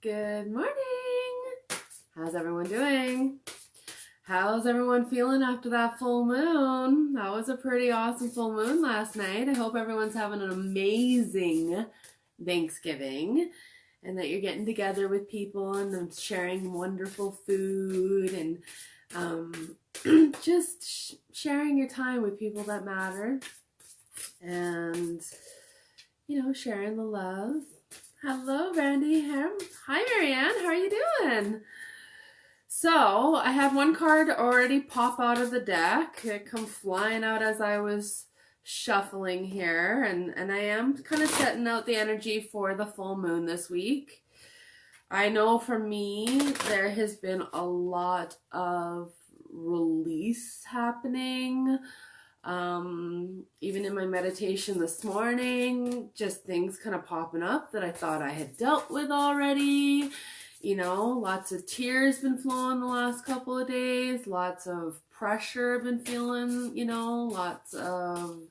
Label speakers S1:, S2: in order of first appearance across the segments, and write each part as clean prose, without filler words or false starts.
S1: Good morning. How's everyone doing? How's everyone feeling after that full moon? That was a pretty awesome full moon last night. I hope everyone's having an amazing Thanksgiving and that you're getting together with people and sharing wonderful food and just sharing your time with people that matter and, sharing the love. Hello, Randy. Hi, Marianne. How are you doing? So, I had one card already pop out of the deck. It come flying out as I was shuffling here. And I am kind of setting out the energy for the full moon this week. I know for me, there has been a lot of release happening. Even in my meditation this morning, just things kind of popping up that I thought I had dealt with already. Lots of tears been flowing the last couple of days, lots of pressure been feeling, lots of,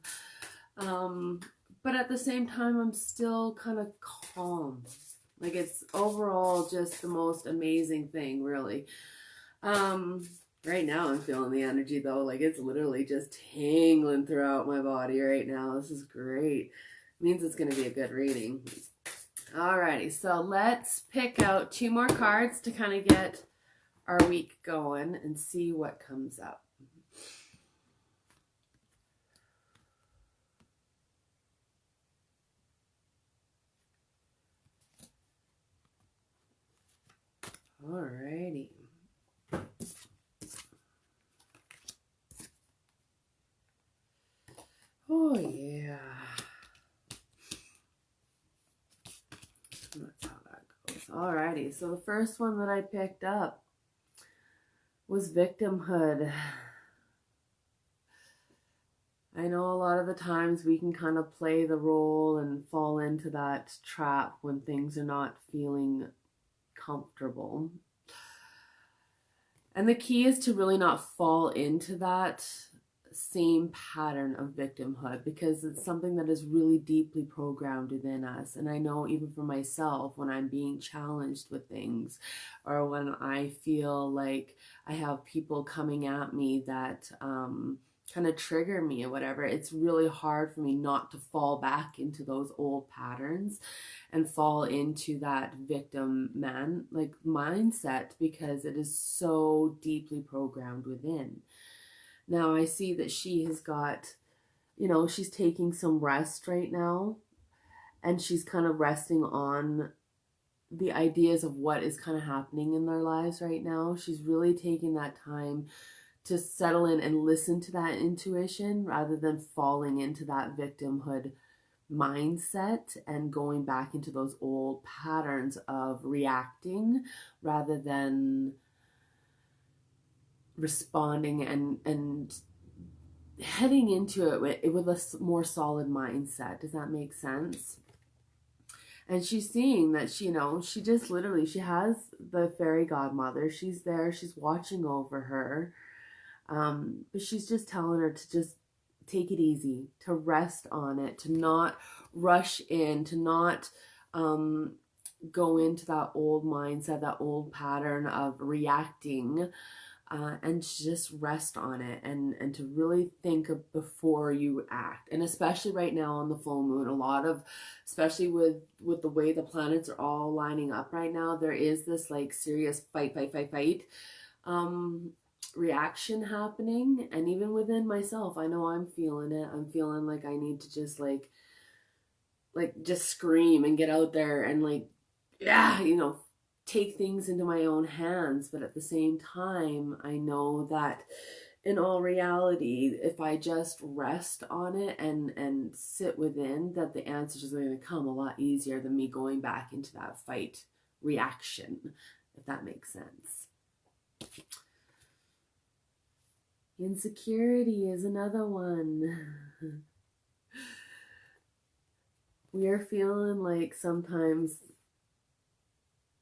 S1: but at the same time, I'm still kind of calm. Like, it's overall just the most amazing thing, really. Right now I'm feeling the energy though, like it's literally just tingling throughout my body right now. This is great. It means it's going to be a good reading. Alrighty, so let's pick out 2 more cards to kind of get our week going and see what comes up. Alrighty. Oh yeah. That's how that goes. Alrighty, so the first one that I picked up was victimhood. I know a lot of the times we can kind of play the role and fall into that trap when things are not feeling comfortable. And the key is to really not fall into that same pattern of victimhood, because it's something that is really deeply programmed within us. And I know even for myself, when I'm being challenged with things, or when I feel like I have people coming at me that kind of trigger me or whatever, it's really hard for me not to fall back into those old patterns and fall into that victim mindset, because it is so deeply programmed within. Now I see that she has got, she's taking some rest right now, and she's kind of resting on the ideas of what is kind of happening in their lives right now. She's really taking that time to settle in and listen to that intuition rather than falling into that victimhood mindset and going back into those old patterns of reacting rather than responding and heading into it with a more solid mindset. Does that make sense? And she's seeing that she just literally, she has the fairy godmother. She's there, she's watching over her. But she's just telling her to just take it easy, to rest on it, to not rush in, to not go into that old mindset, that old pattern of reacting, and just rest on it, and to really think of before you act. And especially right now on the full moon, a lot of, especially with the way the planets are all lining up right now, there is this like serious fight reaction happening. And even within myself, I know I'm feeling it. I'm feeling like I need to just like just scream and get out there and take things into my own hands. But at the same time, I know that in all reality, if I just rest on it and sit within, that the answers are going to come a lot easier than me going back into that fight reaction, if that makes sense. Insecurity is another one. We are feeling like sometimes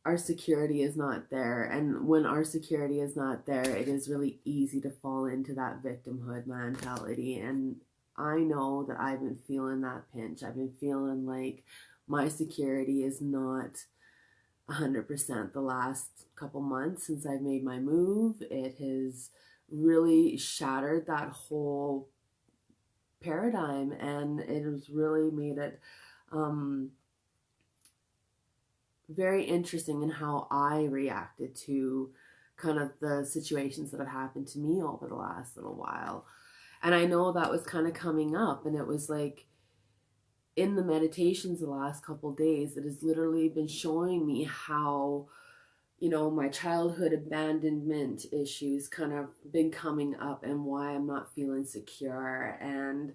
S1: our security is not there. And when our security is not there, it is really easy to fall into that victimhood mentality. And I know that I've been feeling that pinch. I've been feeling like my security is not 100% the last couple months since I've made my move. It has really shattered that whole paradigm, and it has really made it very interesting in how I reacted to kind of the situations that have happened to me over the last little while. And I know that was kind of coming up, and it was like in the meditations the last couple days, it has literally been showing me how, my childhood abandonment issues kind of been coming up, and why I'm not feeling secure, and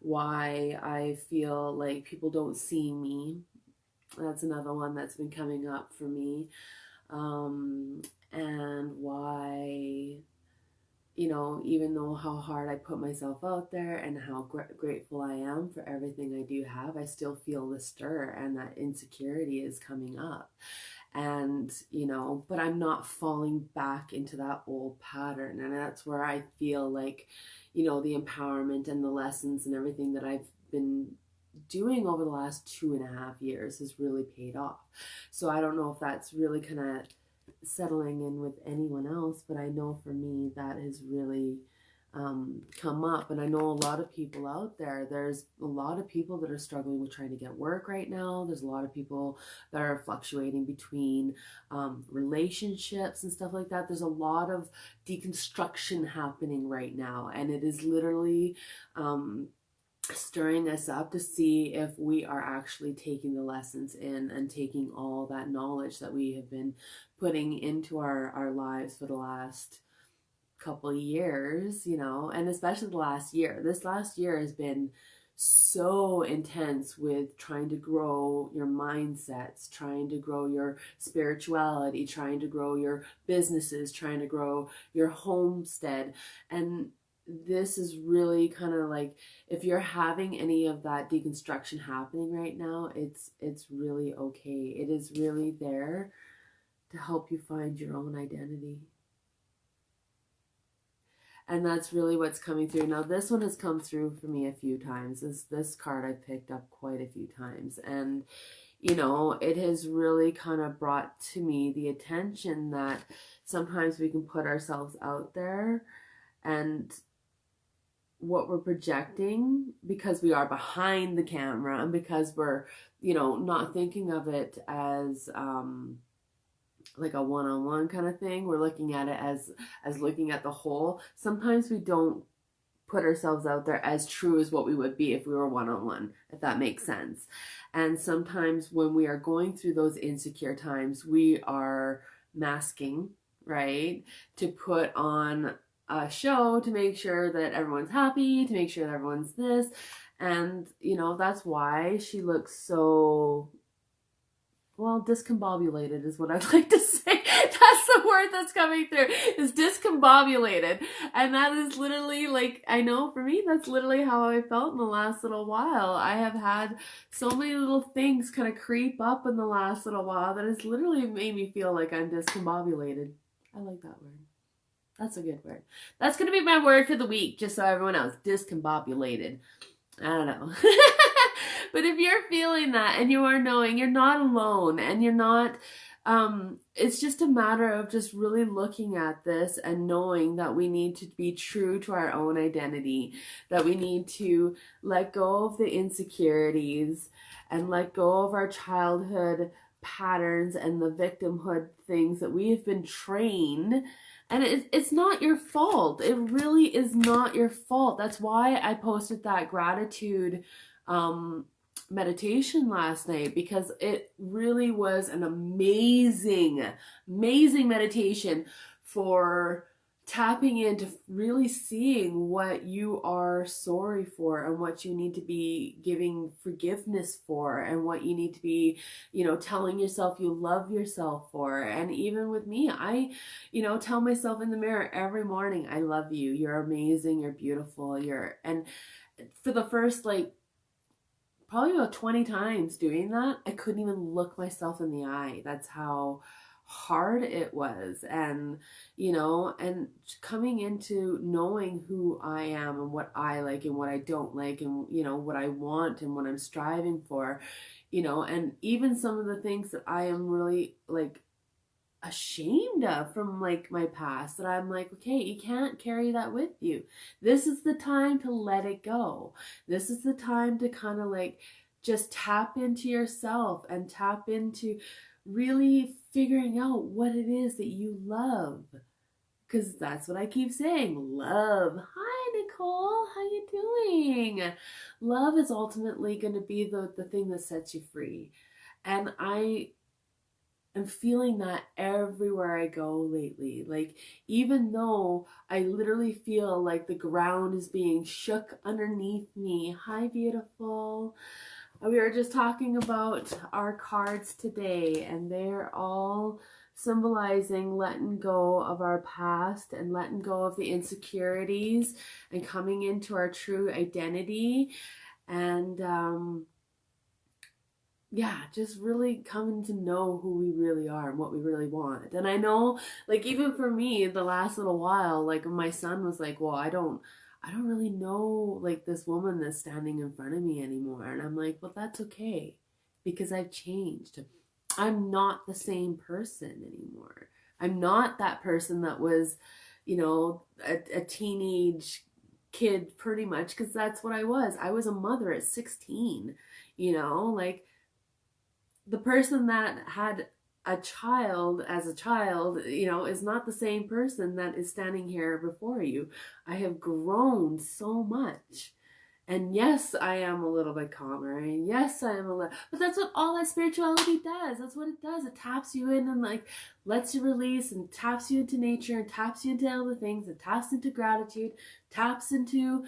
S1: why I feel like people don't see me. That's another one that's been coming up for me. And why, even though how hard I put myself out there and how grateful I am for everything I do have, I still feel the stir, and that insecurity is coming up. And, but I'm not falling back into that old pattern. And that's where I feel like, the empowerment and the lessons and everything that I've been doing over the last 2.5 years has really paid off. So I don't know if that's really kind of settling in with anyone else, but I know for me that has really come up. And I know a lot of people out there, there's a lot of people that are struggling with trying to get work right now. There's a lot of people that are fluctuating between relationships and stuff like that. There's a lot of deconstruction happening right now, and it is literally stirring us up to see if we are actually taking the lessons in and taking all that knowledge that we have been putting into our lives for the last couple of years, and especially the last year. This last year has been so intense with trying to grow your mindsets, trying to grow your spirituality, trying to grow your businesses, trying to grow your homestead. And this is really kind of like, if you're having any of that deconstruction happening right now, it's really okay. It is really there to help you find your own identity. And that's really what's coming through. Now, this one has come through for me a few times. This card I picked up quite a few times. And, it has really kind of brought to me the attention that sometimes we can put ourselves out there, and what we're projecting, because we are behind the camera, and because we're, not thinking of it as like a one-on-one kind of thing. We're looking at it as looking at the whole. Sometimes we don't put ourselves out there as true as what we would be if we were one-on-one, if that makes sense. And sometimes when we are going through those insecure times, we are masking, right, to put on a show to make sure that everyone's happy, to make sure that everyone's this. And, that's why she looks so, well, discombobulated is what I'd like to say. That's the word that's coming through, is discombobulated. And that is literally, like, I know for me, that's literally how I felt in the last little while. I have had so many little things kind of creep up in the last little while that has literally made me feel like I'm discombobulated. I like that word. That's a good word. That's going to be my word for the week, just so everyone else. Discombobulated. I don't know. But if you're feeling that and you are knowing you're not alone, and you're not, it's just a matter of just really looking at this and knowing that we need to be true to our own identity, that we need to let go of the insecurities and let go of our childhood patterns and the victimhood things that we have been trained. And it's not your fault. It really is not your fault. That's why I posted that gratitude meditation last night, because it really was an amazing meditation for tapping into really seeing what you are sorry for, and what you need to be giving forgiveness for, and what you need to be, telling yourself you love yourself for. And even with me, I, tell myself in the mirror every morning, I love you, you're amazing, you're beautiful, and for the first, probably about 20 times doing that, I couldn't even look myself in the eye. That's how hard it was. And, and coming into knowing who I am and what I like and what I don't like, and, what I want and what I'm striving for, and even some of the things that I am really like ashamed of from like my past, that I'm like, okay, you can't carry that with you. This is the time to let it go. This is the time to kind of like just tap into yourself and tap into really figuring out what it is that you love. Because that's what I keep saying. Love. Hi, Nicole. How you doing? Love is ultimately going to be the thing that sets you free. And I am feeling that everywhere I go lately. Like, even though I literally feel like the ground is being shook underneath me. Hi, beautiful. We were just talking about our cards today, and they're all symbolizing letting go of our past and letting go of the insecurities and coming into our true identity. And yeah, just really coming to know who we really are and what we really want. And I know, like, even for me, the last little while, like, my son was like, well, I don't really know, like, this woman that's standing in front of me anymore. And I'm like, well, that's okay, because I've changed. I'm not the same person anymore. I'm not that person that was, a teenage kid, pretty much, because that's what I was. I was a mother at 16, like, the person that had a child as a child, is not the same person that is standing here before you. I have grown so much. And yes, I am a little bit calmer. And yes, I am a little, but that's what all that spirituality does. That's what it does. It taps you in and like lets you release and taps you into nature and taps you into other things. It taps into gratitude, taps into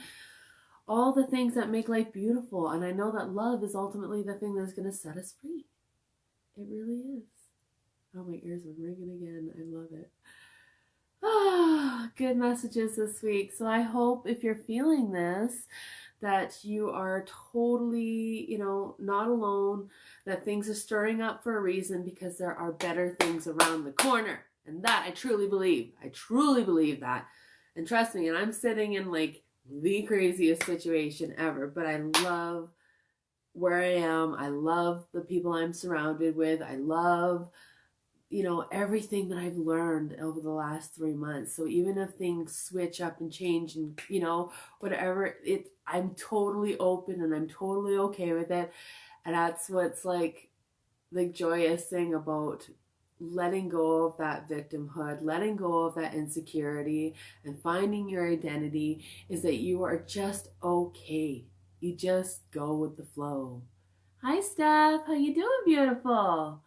S1: all the things that make life beautiful. And I know that love is ultimately the thing that's going to set us free. It really is. Oh, my ears are ringing again. I love it. Ah, good messages this week. So I hope if you're feeling this, that you are totally, not alone, that things are stirring up for a reason, because there are better things around the corner. And that I truly believe. I truly believe that. And trust me, and I'm sitting in like the craziest situation ever, but I love where I am. I love the people I'm surrounded with. I love, everything that I've learned over the last 3 months. So even if things switch up and change and, whatever, I'm totally open and I'm totally okay with it. And that's what's like the joyous thing about letting go of that victimhood, letting go of that insecurity, and finding your identity, is that you are just okay. You just go with the flow. Hi, Steph. How you doing, beautiful?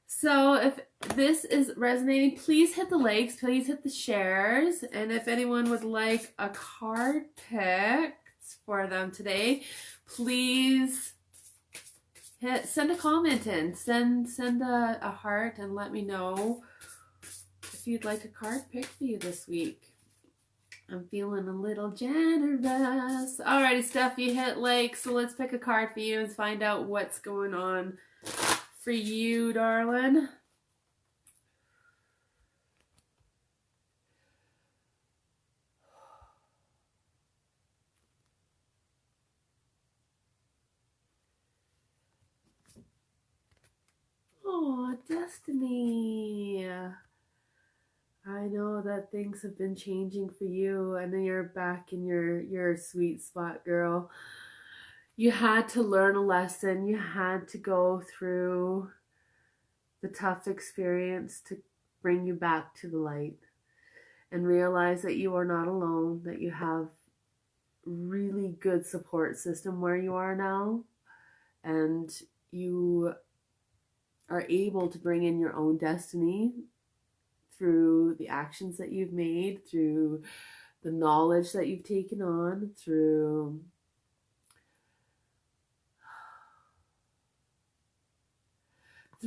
S1: So if this is resonating, please hit the likes, please hit the shares. And if anyone would like a card picked for them today, please send a comment in. Send a heart and let me know if you'd like a card picked for you this week. I'm feeling a little generous. Alrighty, Steph, you hit like, so let's pick a card for you and find out what's going on for you, darling. Oh, Destiny. I know that things have been changing for you. I know you're back in your sweet spot, girl. You had to learn a lesson. You had to go through the tough experience to bring you back to the light and realize that you are not alone, that you have really good support system where you are now, and you are able to bring in your own destiny through the actions that you've made, through the knowledge that you've taken on, through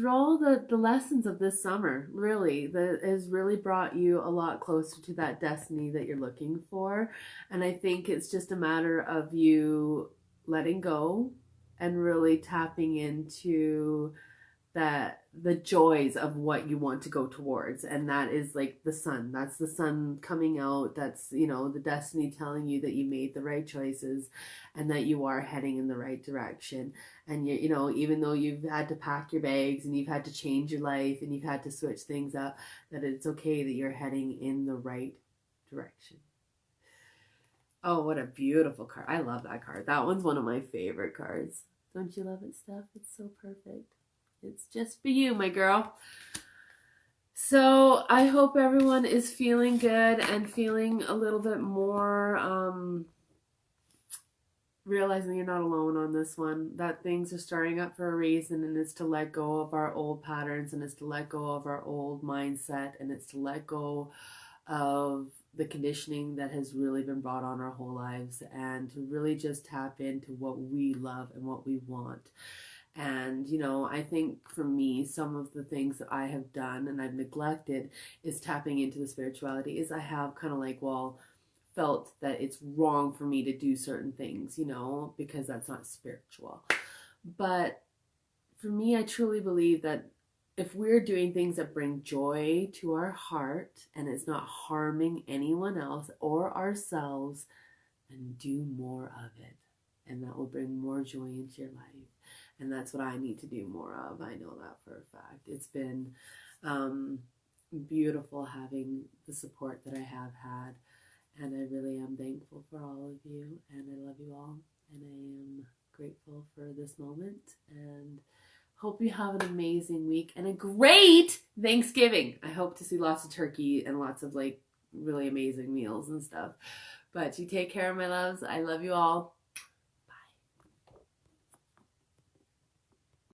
S1: all the lessons of this summer, really, that has really brought you a lot closer to that destiny that you're looking for. And I think it's just a matter of you letting go and really tapping into that the joys of what you want to go towards, and that is like the sun. That's the sun coming out. That's, you know, the destiny telling you that you made the right choices and that you are heading in the right direction. And you know, even though you've had to pack your bags and you've had to change your life and you've had to switch things up, that it's okay that you're heading in the right direction. Oh, what a beautiful card. I love that card. That one's one of my favorite cards. Don't you love it, Steph? It's so perfect. It's just for you, my girl. So I hope everyone is feeling good and feeling a little bit more realizing you're not alone on this one, that things are starting up for a reason, and it's to let go of our old patterns, and it's to let go of our old mindset, and it's to let go of the conditioning that has really been brought on our whole lives, and to really just tap into what we love and what we want. And, you know, I think for me, some of the things that I have done and I've neglected is tapping into the spirituality. Is I have kind of like, well, felt that it's wrong for me to do certain things, you know, because that's not spiritual. But for me, I truly believe that if we're doing things that bring joy to our heart and it's not harming anyone else or ourselves, then do more of it. And that will bring more joy into your life. And that's what I need to do more of. I know that for a fact. It's been beautiful having the support that I have had. And I really am thankful for all of you. And I love you all. And I am grateful for this moment. And hope you have an amazing week and a great Thanksgiving. I hope to see lots of turkey and lots of like really amazing meals and stuff. But you take care, my loves. I love you all.